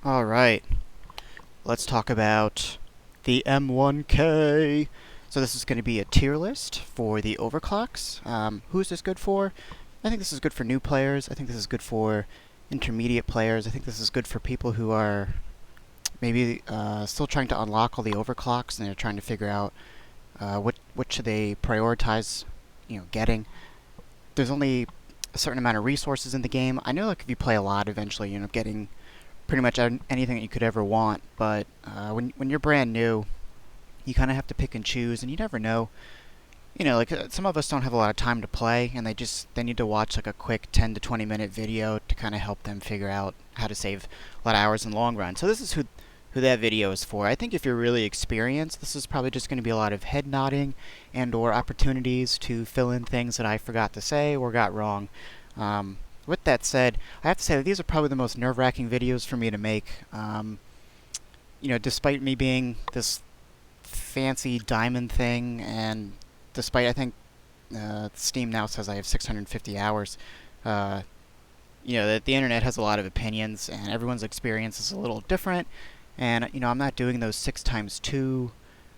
Alright, let's talk about the M1k. So this is going to be a tier list for the overclocks. Who is this good for? I think this is good for new players. I think this is good for intermediate players. I think this is good for people who are maybe still trying to unlock all the overclocks and they're trying to figure out what should they prioritize, getting. There's only a certain amount of resources in the game. I know, like, if you play a lot, eventually you end up getting pretty much anything that you could ever want. But when you're brand new, you kind of have to pick and choose, and you never know. Like some of us don't have a lot of time to play, and they need to watch like a quick 10 to 20 minute video to kind of help them figure out how to save a lot of hours in the long run. So this is who that video is for. I think if you're really experienced, this is probably just going to be a lot of head nodding and or opportunities to fill in things that I forgot to say or got wrong. With that said, I have to say that these are probably the most nerve-wracking videos for me to make. Despite me being this fancy diamond thing, and despite, I think, Steam now says I have 650 hours, that the internet has a lot of opinions, and everyone's experience is a little different. And, I'm not doing those 6x2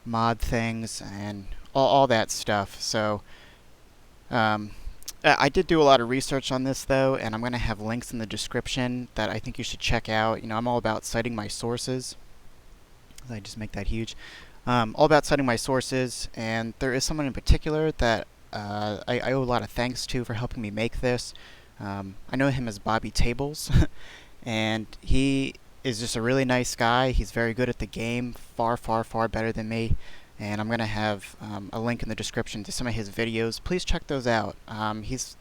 mod things and all that stuff. So, I did do a lot of research on this, though, and I'm going to have links in the description that I think you should check out. I'm all about citing my sources. I just make that huge. All about citing my sources, and there is someone in particular that I owe a lot of thanks to for helping me make this. I know him as Bobby Tables, and he is just a really nice guy. He's very good at the game, far, far, far better than me. And I'm going to have a link in the description to some of his videos. Please check those out. He's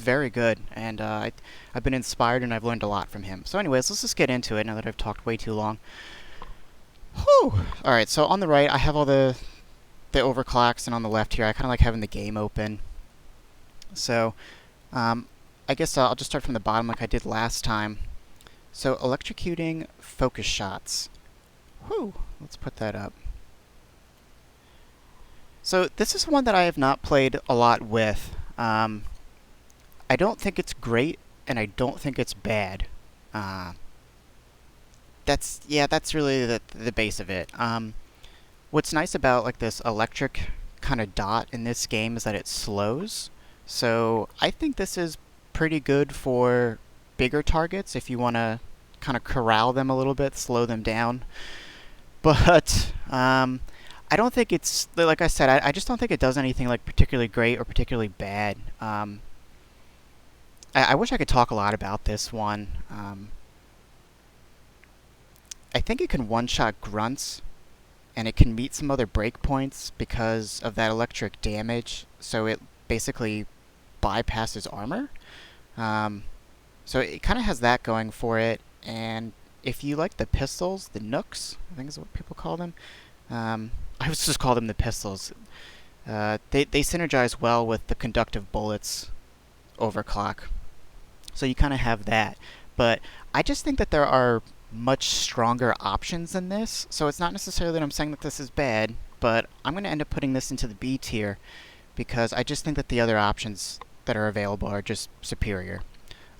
very good, and I've been inspired and I've learned a lot from him. So anyways, let's just get into it now that I've talked way too long. Whew! Alright, so on the right I have all the overclocks, and on the left here I kind of like having the game open. So I guess I'll just start from the bottom like I did last time. So electrocuting focus shots. Whew! Let's put that up. So this is one that I have not played a lot with. I don't think it's great, and I don't think it's bad. That's really the base of it. What's nice about like this electric kind of dot in this game is that it slows. So I think this is pretty good for bigger targets if you want to kind of corral them a little bit, slow them down. But I don't think it's, like I said, I just don't think it does anything like particularly great or particularly bad. I wish I could talk a lot about this one. I think it can one-shot grunts, and it can meet some other breakpoints because of that electric damage, so it basically bypasses armor. So it kind of has that going for it, and if you like the pistols, the nooks, I think is what people call them, I was just call them the pistols. They synergize well with the conductive bullets overclock. So you kind of have that. But I just think that there are much stronger options than this. So it's not necessarily that I'm saying that this is bad, but I'm going to end up putting this into the B tier because I just think that the other options that are available are just superior.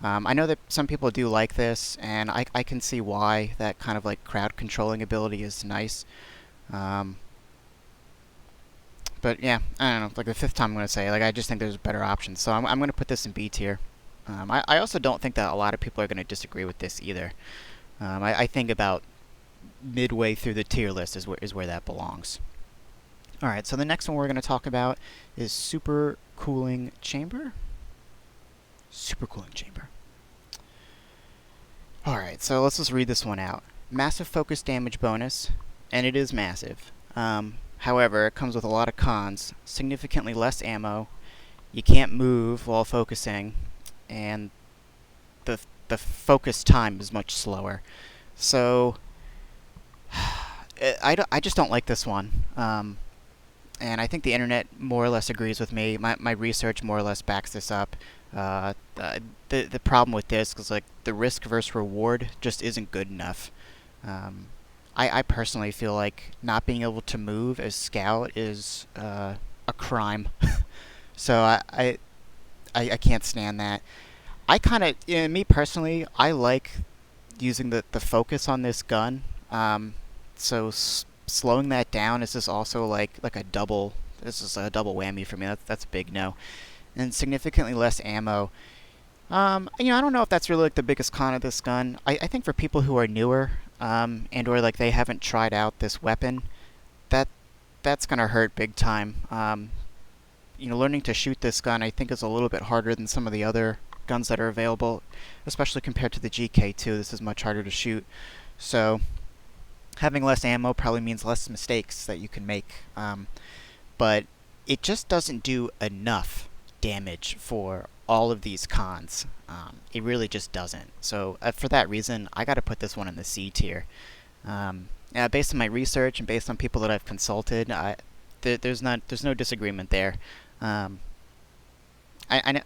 I know that some people do like this, and I can see why. That kind of like crowd controlling ability is nice. But yeah, I don't know, like the fifth time I'm going to say, like I just think there's better options. So I'm going to put this in B tier. I also don't think that a lot of people are going to disagree with this either. I think about midway through the tier list is where that belongs. Alright, so the next one we're going to talk about is super cooling chamber. Super cooling chamber. Alright, so let's just read this one out. Massive focus damage bonus, and it is massive. However, it comes with a lot of cons. Significantly less ammo, you can't move while focusing, and the focus time is much slower. So, I just don't like this one. And I think the internet more or less agrees with me. My research more or less backs this up. The problem with this is like the risk versus reward just isn't good enough. I personally feel like not being able to move as scout is a crime. So I can't stand that. I kind of, me personally, I like using the focus on this gun. So slowing that down is just also like a double. This is a double whammy for me. That's a big no. And significantly less ammo. I don't know if that's really like the biggest con of this gun. I think for people who are newer, and or like they haven't tried out this weapon, that that's gonna hurt big time. Learning to shoot this gun I think is a little bit harder than some of the other guns that are available, especially compared to the GK2. This is much harder to shoot. So having less ammo probably means less mistakes that you can make. But it just doesn't do enough damage for all of these cons. It really just doesn't. So for that reason, I got to put this one in the C tier. Based on my research and based on people that I've consulted, there's no disagreement there. I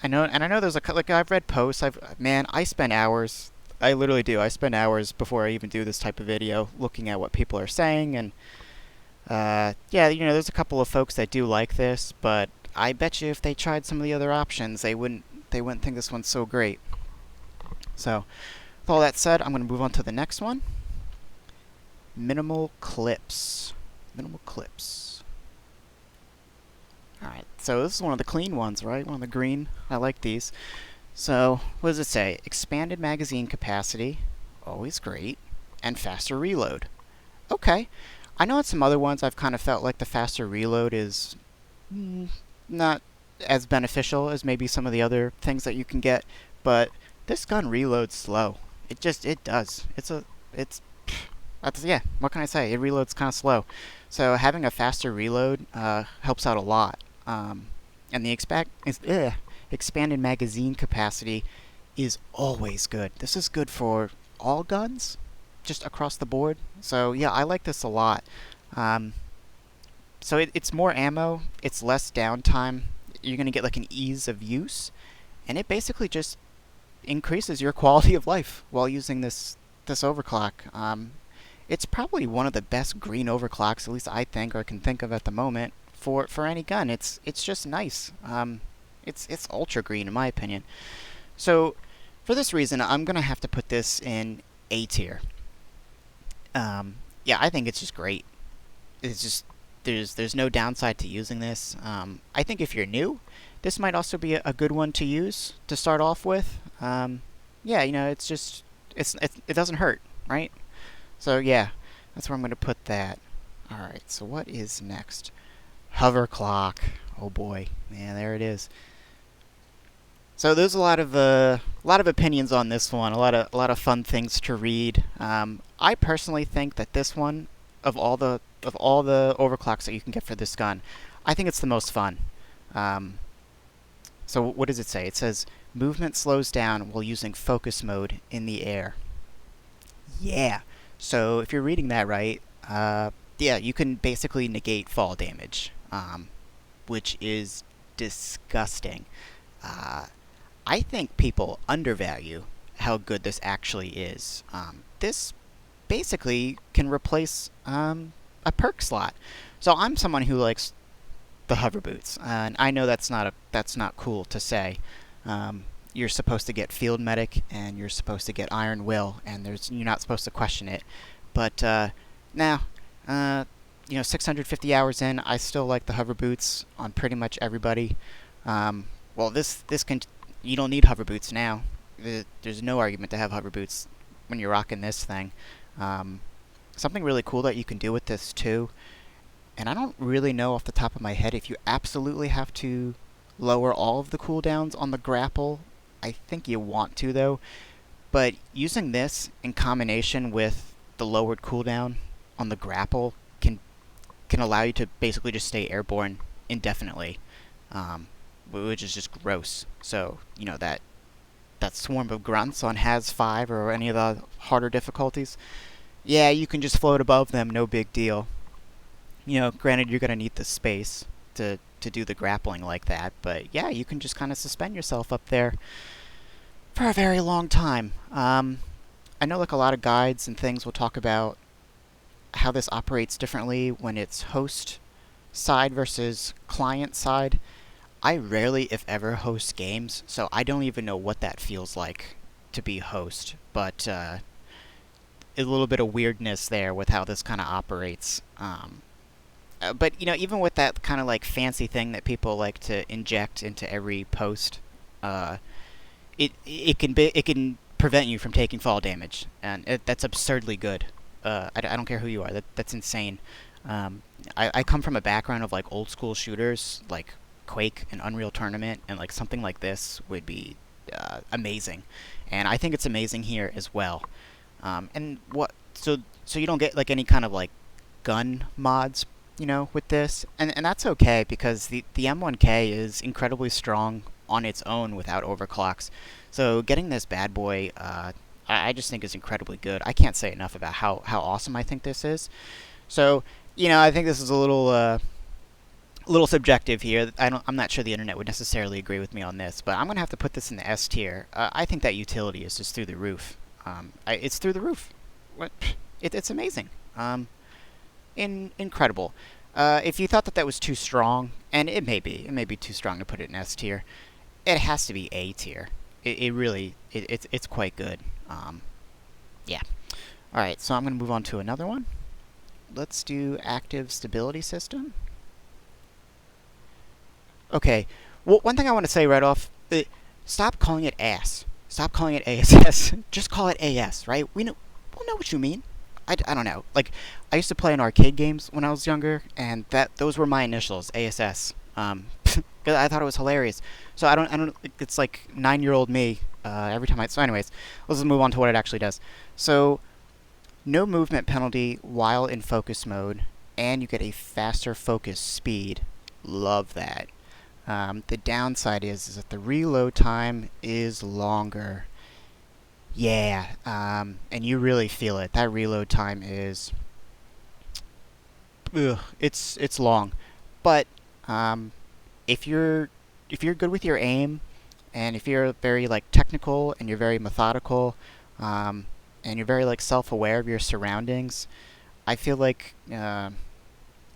know, and I know there's like I've read posts. I spend hours. I literally do. I spend hours before I even do this type of video looking at what people are saying, and there's a couple of folks that do like this, but I bet you if they tried some of the other options, they wouldn't think this one's so great. So, with all that said, I'm going to move on to the next one. Minimal clips. Minimal clips. Alright, so this is one of the clean ones, right? One of the green. I like these. So, what does it say? Expanded magazine capacity. Always great. And faster reload. Okay. I know in some other ones I've kind of felt like the faster reload is not as beneficial as maybe some of the other things that you can get, but this gun reloads slow. It does. What can I say? It reloads kind of slow. So having a faster reload helps out a lot. And the expanded magazine capacity is always good. This is good for all guns, just across the board. So yeah, I like this a lot. So it's more ammo, it's less downtime. You're going to get like an ease of use, and it basically just increases your quality of life while using this overclock. It's probably one of the best green overclocks, at least I think, or can think of at the moment, for any gun. It's just nice. It's ultra green in my opinion. So for this reason, I'm going to have to put this in A tier. I think it's just great. It's just there's no downside to using this. I think if you're new, this might also be a good one to use to start off with. It doesn't hurt, right? So yeah, that's where I'm going to put that. All right. So what is next? Hoverclock. Oh boy, man, there it is. So there's a lot of opinions on this one. A lot of fun things to read. I personally think that this one, of all the overclocks that you can get for this gun, I think it's the most fun. So what does it say? It says movement slows down while using focus mode in the air. Yeah. So if you're reading that right, you can basically negate fall damage, which is disgusting. I think people undervalue how good this actually is. This basically can replace a perk slot. So I'm someone who likes the hover boots, and I know that's not cool to say. You're supposed to get field medic, and you're supposed to get iron will, and you're not supposed to question it. But now, 650 hours in, I still like the hover boots on pretty much everybody. You don't need hover boots now. There's no argument to have hover boots when you're rocking this thing. Something really cool that you can do with this too, and I don't really know off the top of my head if you absolutely have to lower all of the cooldowns on the grapple. I think you want to though, but using this in combination with the lowered cooldown on the grapple can allow you to basically just stay airborne indefinitely, which is just gross. So that swarm of grunts on Haz 5 or any of the harder difficulties, yeah, you can just float above them, no big deal. Granted, you're going to need the space to do the grappling like that, but yeah, you can just kind of suspend yourself up there for a very long time. I know like a lot of guides and things will talk about how this operates differently when it's host side versus client side. I rarely, if ever, host games, so I don't even know what that feels like to be host, but a little bit of weirdness there with how this kind of operates. But you know, even with that kind of like fancy thing that people like to inject into every post, uh, it can prevent you from taking fall damage, and that's absurdly good. I don't care who you are. That's insane. Um, I come from a background of like old school shooters, like Quake and Unreal Tournament, and like something like this would be amazing, and I think it's amazing here as well. And what so you don't get like any kind of like gun mods, you know, with this, and that's okay because the M1k is incredibly strong on its own without overclocks. So getting this bad boy, I just think is incredibly good. I can't say enough about how awesome I think this is. So you know, I think this is a little subjective here. I'm not sure the internet would necessarily agree with me on this, but I'm gonna have to put this in the S tier. I think that utility is just through the roof. It's through the roof. What? It's amazing. Incredible. If you thought that that was too strong, and it may be too strong to put it in S tier, it has to be A tier. It really, it's quite good. Yeah. All right, so I'm gonna move on to another one. Let's do active stability system. Okay. Well, one thing I want to say right off: stop calling it AS. Stop calling it ASS. Just call it AS, right? We'll know what you mean. I don't know. Like, I used to play in arcade games when I was younger, and those were my initials, ASS. 'Cause I thought it was hilarious. So I don't. It's like 9-year-old me. Every time I. So, anyways, let's just move on to what it actually does. So, no movement penalty while in focus mode, and you get a faster focus speed. Love that. The downside is that the reload time is longer. Yeah, and you really feel it. That reload time is, it's long. But if you're good with your aim, and if you're very like technical and you're very methodical, and you're very like self-aware of your surroundings, I feel like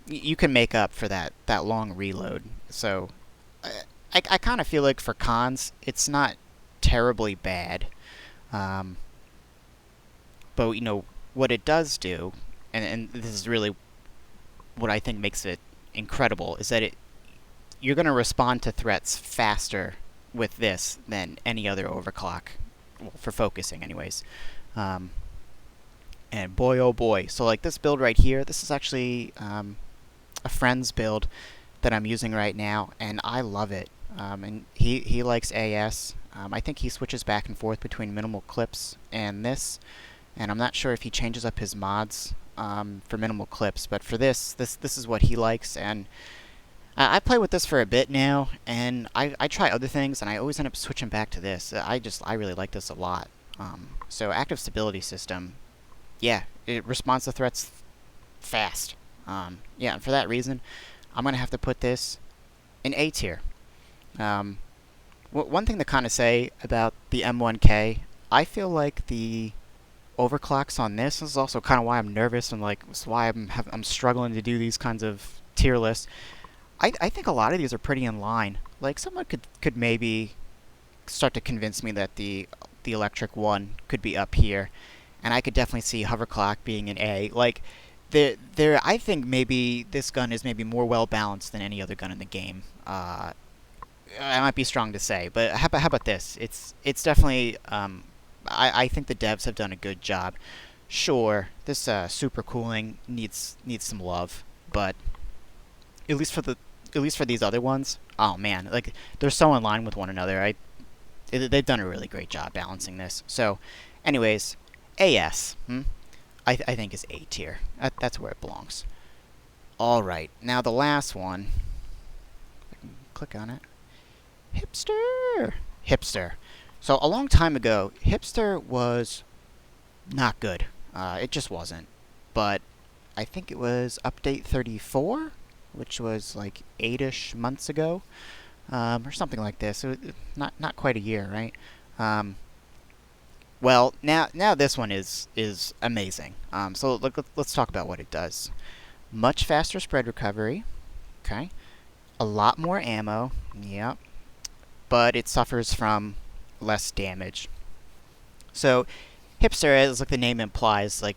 you can make up for that long reload. So I kind of feel like for cons, it's not terribly bad. Um, but you know what it does do, and this is really what I think makes it incredible, is that you're going to respond to threats faster with this than any other overclock, well, for focusing anyways. Um, and boy oh boy, so like this build right here, this is actually a friend's build that I'm using right now, and I love it. And he likes AS. I think he switches back and forth between minimal clips and this, and I'm not sure if he changes up his mods for minimal clips, but for this is what he likes, and I play with this for a bit now, and I try other things, and I always end up switching back to this. I really like this a lot. So active stability system, yeah, it responds to threats fast. Yeah, and for that reason, I'm gonna have to put this in A tier. One thing to kind of say about the M1k, I feel like the overclocks on this is also kind of why I'm nervous, and like it's why I'm struggling to do these kinds of tier lists. I think a lot of these are pretty in line. Like someone could maybe start to convince me that the electric one could be up here, and I could definitely see Hoverclock being an A. Like I think maybe this gun is maybe more well balanced than any other gun in the game. I might be strong to say, but how about this? It's definitely I think the devs have done a good job. Sure, this super cooling needs some love, but at least for these other ones, oh man, like they're so in line with one another. They've done a really great job balancing this. So, anyways, AS, I think is A tier. That's where it belongs. All right, now the last one. I can click on it. Hipster. So a long time ago, Hipster was not good. It just wasn't. But I think it was update 34, which was like 8-ish months ago, or something like this. So not quite a year, right? Well, now this one is amazing. So let's talk about what it does. Much faster spread recovery. Okay. A lot more ammo. Yep. But it suffers from less damage. So Hipster, as like the name implies, like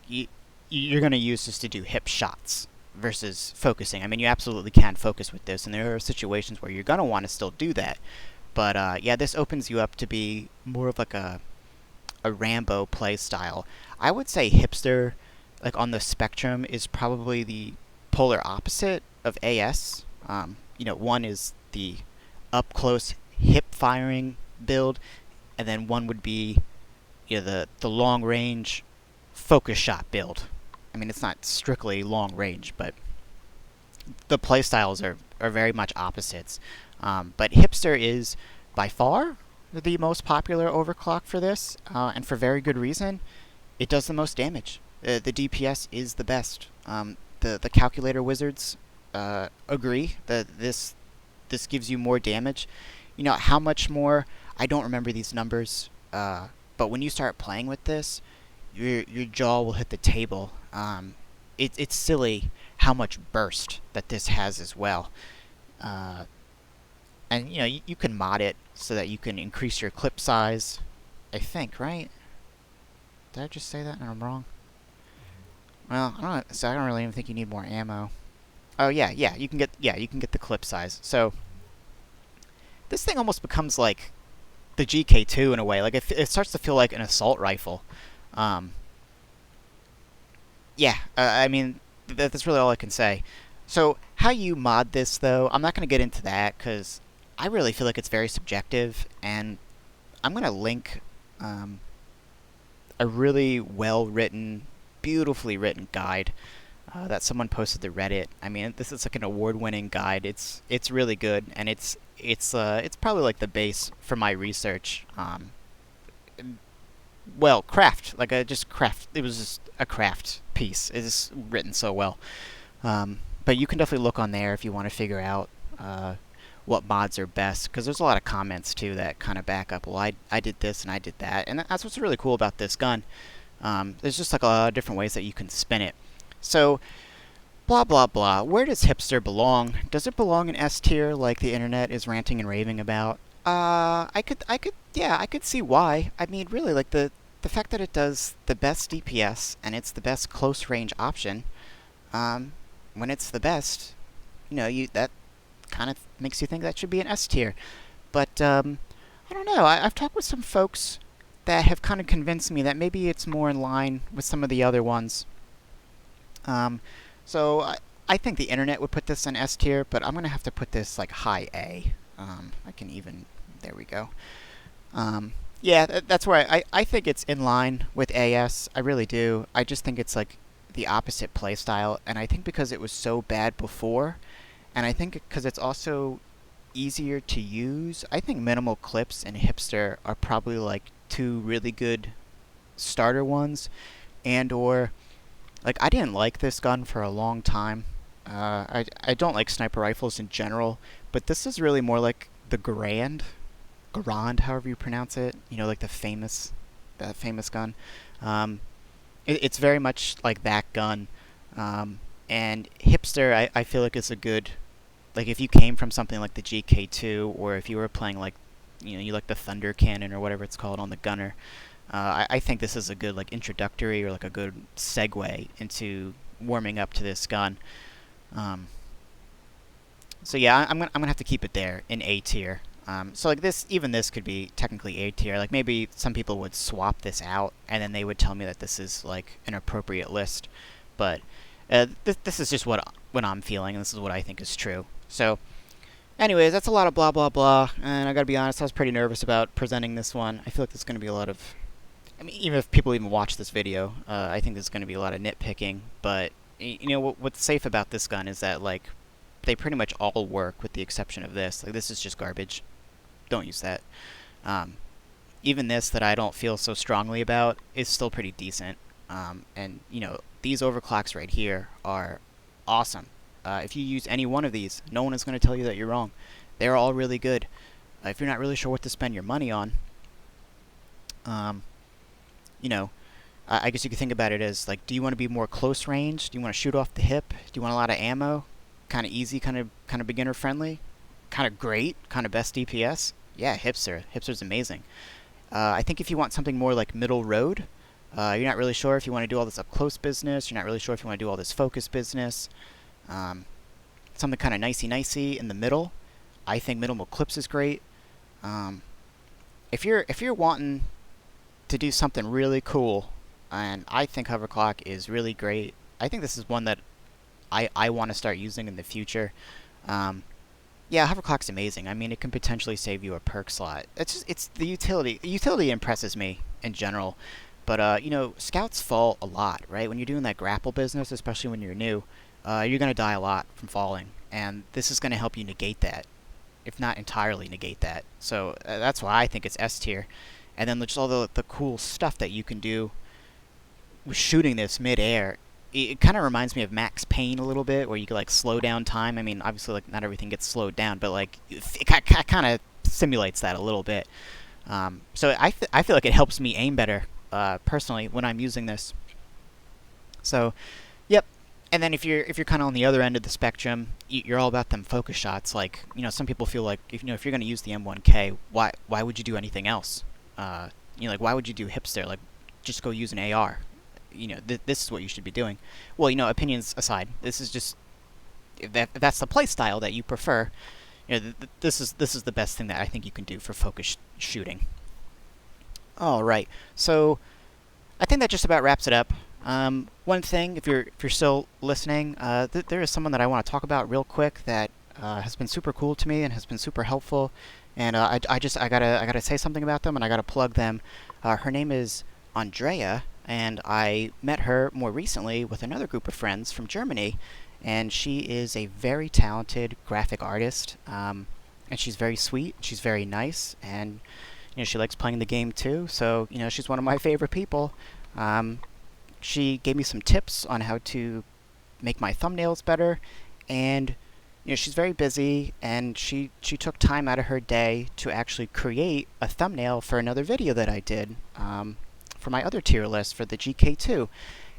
you're going to use this to do hip shots versus focusing. I mean, you absolutely can focus with this, and there are situations where you're going to want to still do that. But yeah, this opens you up to be more of like a Rambo play style. I would say Hipster, like on the spectrum, is probably the polar opposite of AS. One is the up close hip firing build, and then one would be the long range focus shot build. I mean, it's not strictly long range, but the play styles are very much opposites. But Hipster is by far the most popular overclock for this, and for very good reason. It does the most damage. The DPS is the best. The calculator wizards agree that this gives you more damage. How much more? I don't remember these numbers, but when you start playing with this, your jaw will hit the table. It's silly how much burst that this has as well. And you can mod it so that you can increase your clip size. I think, right? Did I just say that and I'm wrong? Well, I don't really even think you need more ammo. Oh yeah, you can get the clip size. So this thing almost becomes like the GK2 in a way. Like it starts to feel like an assault rifle. I mean that's really all I can say. So how you mod this though, I'm not going to get into that because I really feel like it's very subjective, and I'm going to link a really well-written, beautifully written guide that someone posted to Reddit. I mean, this is like an award-winning guide. It's really good, and it's probably like the base for my research. Craft, like craft. It was just a craft piece. It's written so well. But you can definitely look on there if you want to figure out what mods are best, because there's a lot of comments too that kind of back up, well, I did this and I did that, and that's what's really cool about this gun. There's just like a lot of different ways that you can spin it. So, blah blah blah. Where does Hipster belong? Does it belong in S tier like the internet is ranting and raving about? I could see why. I mean, really, like the fact that it does the best DPS and it's the best close range option. When it's the best, that kind of makes you think that should be an S tier. But I don't know. I've talked with some folks that have kind of convinced me that maybe it's more in line with some of the other ones. So I think the internet would put this in S tier, but I'm gonna have to put this like high A. I can even, there we go. That's where I think it's in line with AS. I really do. I just think it's like the opposite playstyle, and I think because it was so bad before, and I think because it's also easier to use, I think minimal clips and Hipster are probably like two really good starter ones, or like I didn't like this gun for a long time. I don't like sniper rifles in general, but this is really more like the Garand, however you pronounce it. Like that famous gun. It's very much like that gun. And Hipster, I feel like is a good, like if you came from something like the GK2, or if you were playing like, you like the Thunder Cannon or whatever it's called on the gunner, I think this is a good like introductory or like a good segue into warming up to this gun. So yeah, I'm gonna have to keep it there in A tier. So like this could be technically A tier. Like maybe some people would swap this out, and then they would tell me that this is like an appropriate list. But this is just what I'm feeling, and this is what I think is true. So, anyways, that's a lot of blah blah blah. And I gotta be honest, I was pretty nervous about presenting this one. I feel like there's gonna be a lot of, I mean, even if people even watch this video, I think there's gonna be a lot of nitpicking. But what's safe about this gun is that like they pretty much all work with the exception of this. Like this is just garbage. Don't use that. Even this that I don't feel so strongly about is still pretty decent. And these overclocks right here are awesome. If you use any one of these, no one is going to tell you that you're wrong. They're all really good. If you're not really sure what to spend your money on, I guess you could think about it as like, do you want to be more close range? Do you want to shoot off the hip? Do you want a lot of ammo? Kind of easy, kind of beginner friendly, kind of great, kind of best DPS. Yeah, Hipster. Hipster's amazing. I think if you want something more like middle road, You're not really sure if you want to do all this up close business. You're not really sure if you want to do all this focus business. Um, Something kind of nicey in the middle. I think minimal clips is great. Um, if you're wanting to do something really cool, and I think Hoverclock is really great. I think this is one that I want to start using in the future. Um, yeah, Hoverclock's amazing. I mean, it can potentially save you a perk slot. It's the utility. The utility impresses me in general. But scouts fall a lot, right? When you're doing that grapple business, especially when you're new, you're gonna die a lot from falling, and this is gonna help you negate that, if not entirely negate that. So that's why I think it's S tier. And then just all the cool stuff that you can do with shooting this mid-air. It kind of reminds me of Max Payne a little bit, where you could like slow down time. I mean, obviously, like not everything gets slowed down, but like it kind of simulates that a little bit. So I feel like it helps me aim better personally when I'm using this. So, yep. And then if you're kind of on the other end of the spectrum, you're all about them focus shots. Like some people feel like if you're going to use the M1k, why would you do anything else? Like why would you do Hipster? Like just go use an AR. This is what you should be doing. Well, opinions aside, this is just if that's the play style that you prefer. This is the best thing that I think you can do for focus shooting. All right, so I think that just about wraps it up. One thing, if you're still listening, there is someone that I want to talk about real quick that has been super cool to me and has been super helpful, and I gotta say something about them and I gotta plug them. Her name is Andrea, and I met her more recently with another group of friends from Germany, and she is a very talented graphic artist, and she's very sweet, she's very nice, and she likes playing the game too, so she's one of my favorite people. She gave me some tips on how to make my thumbnails better, and she's very busy, and she took time out of her day to actually create a thumbnail for another video that I did for my other tier list for the GK2,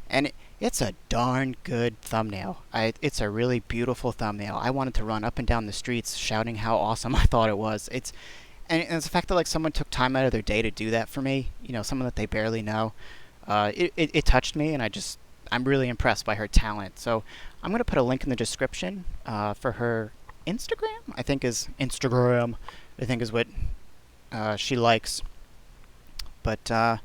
and it's a darn good thumbnail. It's a really beautiful thumbnail. I wanted to run up and down the streets shouting how awesome I thought it was. And it's the fact that like someone took time out of their day to do that for me, someone that they barely know. It touched me, and I'm really impressed by her talent. So I'm going to put a link in the description for her Instagram. I think is what she likes. But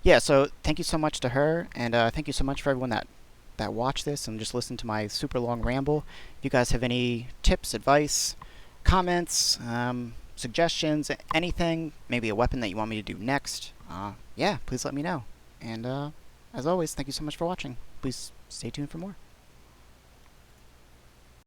yeah, so thank you so much to her, and thank you so much for everyone that watched this and just listened to my super long ramble. If you guys have any tips, advice, comments, suggestions, anything, maybe a weapon that you want me to do next, yeah, please let me know. And as always, thank you so much for watching. Please stay tuned for more.